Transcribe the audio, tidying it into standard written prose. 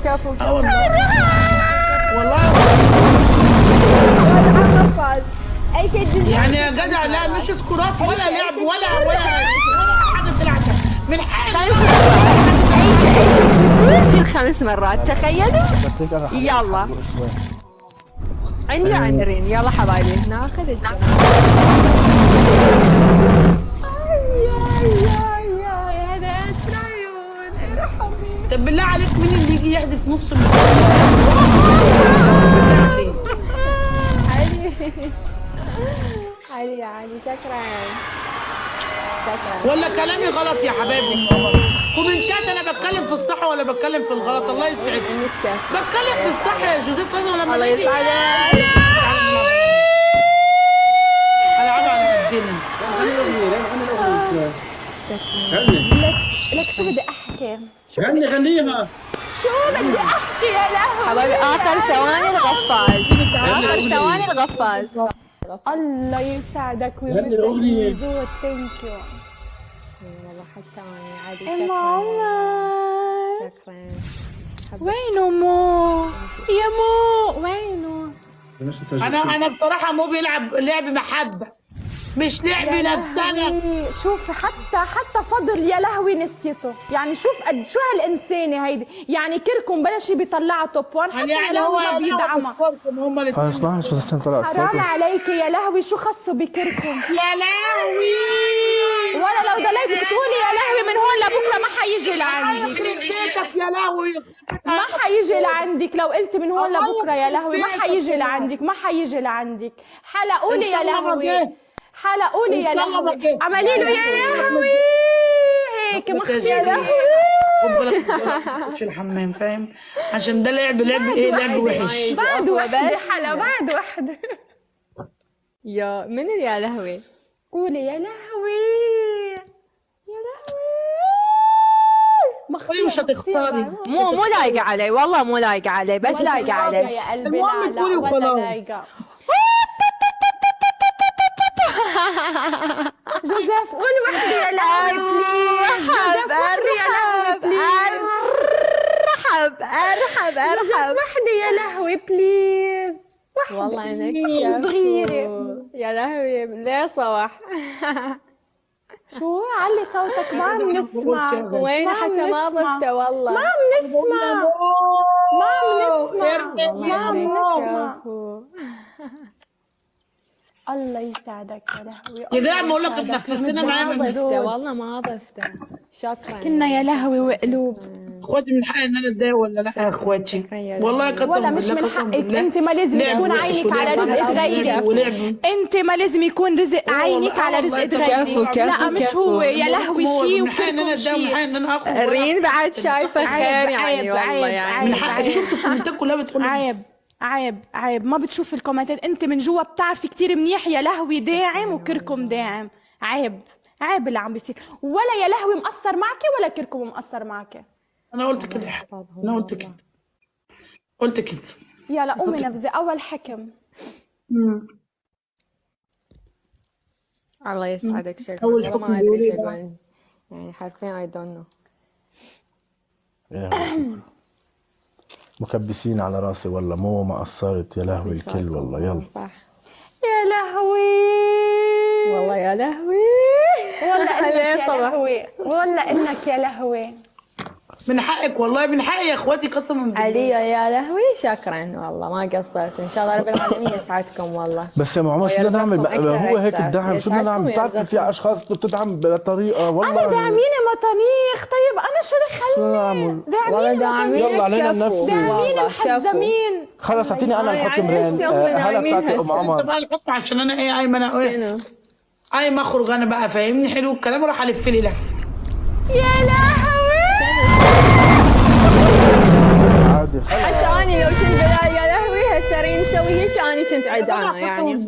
كفو والله قفاز. اي شيء تدزوز يعني يا جدع، لا مش سكورات ولا لعب ولا حاجه تلعب من حاجه. اي شيء تدزوز يصير 5 مرات، تخيلوا. بس ليك انا يلا عندي وعند رين. يلا حبايبي ناخذ طب بالله عليك مين اللي يجي يحدف نص بالله عليك. علي علي شكرا. ولا كلامي غلط يا حبايبي؟ كومنتات انا بتكلم في الصح ولا بتكلم في الغلط؟ الله يسعدك. بتكلم في الصح يا جوزيف كذا لما الله يسعدك. العب على قدنا. لك شو بدي احكي؟ غنيها. شو بدي احكي يا لهوي؟ حبايبي اخر ثواني الغفاز. اخر ثواني الغفاز. الله يسعدك غني الأغنية. ويمدك ثانك يو. والله حتى انا عادي. يا عمر شكرا. وينه مو؟ يا مو وينه؟ انا بصراحه مو بيلعب لعب محبه، مش لعب نفسنا. شوف حتى فضل يا لهوي نسيته. يعني شوف قد شو هالانسانه هيدي. يعني كركم بلش بيطلعها توب 1 حتى يا لهوي ما بيدعمها. هم الاثنين. خلاص ما مش بس طلع الصوت. حرام عليك يا لهوي، شو خصوا بكركم؟ يا لهوي، ولا لو ضليتك تقولي يا لهوي من هون لبكره ما حيجي لعندك. يخرب بيتك يا لهوي. ما حيجي لعندك لو قلت من هون لبكره يا لهوي. ما حيجي لعندك، ما حيجي لعندك. حلقولي يا لهوي، حلقولي يا لهوي. عملي له يا لهوي هيك مخي يا لهوي. خد بالك تخش الحمام، فاهم؟ عشان ده لعب ايه؟ لعب وحش. بعد وحده حلا، بعد وحده. يا من يا لهوي. قولي يا لهوي يا لهوي. قولي مش هتختاري. مو لايقه علي، والله مو لايقه علي، بس لايقه علي. يا قلبي المهم لا تقولي لا ولا وخلاص. لايقة. جوزيف قول وحدة يا لهوي بليز. جوزيف وحدة يا لهوي بليز. ارحب. وحدة يا لهوي بليز. وحدة والله انك صغيرة. يا لهوي ليه صباح. شو علي صوتك ما عم نسمع. وين حتى ما ضفته والله. ما عم نسمع. ما عم نسمع. الله يسعدك يا لهوي. يا جدع بقول لك تنفسنا معايا ما من ضفته والله ما ضفته. شكرا. كنا يا لهوي وقلوب. اخواتي من حقي ان انا اتضايق ولا لا يا اخواتي؟ والله كتر ولا مش من حقك. انت ما لازم يكون عينك على رزق غيرك. انت ما لازم يكون رزق عينك على رزق غيرك. لا مش هو يا لهوي شيء وكلكم شيء. ان انا اخذ رين بعد شايفه خير يعني والله يعني. من حقك. شفت الكومنتات كلها بتقول عيب ما بتشوف الكومنتات. انت من جوا بتعرفي كتير منيح يا لهوي داعم وكركم داعم. عيب اللي عم بيصير. ولا يا لهوي مقصر معك ولا كركم مقصر معك. انا قلت كده. قلت كده. يلا قومي نفذي اول حكم. الله يسعدك. شكرا. أول والله حكم ما ادري بيقول ايش إيه اقول يعني حرفيا I don't know. مكبسين على راسي والله، مو ما قصرت يا لهوي الكل والله. يلا صح. يا لهوي والله يا لهوي. والله انك يا لهوي. والله انك يا لهوي. من حقك والله، من حقي يا اخواتي قسما بالله. علي يا لهوي شكرا والله ما قصرت. ان شاء الله رب العالمين يسعدكم والله. بس يا عمر شو بدنا نعمل؟ هو هيك الدعم شو بدنا نعمل؟ بتعرف في يرزقكم. اشخاص بتدعم بطريقه والله. انا داعميني مطانيخ. طيب انا شو شو دخلني؟ نعمل؟ والله داعميني داعمين يلا علينا كفو. ننفذ. داعميني والله محزمين. خلص اعطيني انا الحكم يعني رين. هسه هم هلا نايمين بتعطي ام هسه. عمر. بقى الحكم عشان انا ايه ايمن شنو؟ ايمن اخرج انا بقى، فاهمني؟ حلو الكلام. وراح الف لي لف. يا لهوي عادي خلص. حتى اني لو كنت بدال يا لهوي هسه رين مسوي هيك اني كنت عدانه يعني.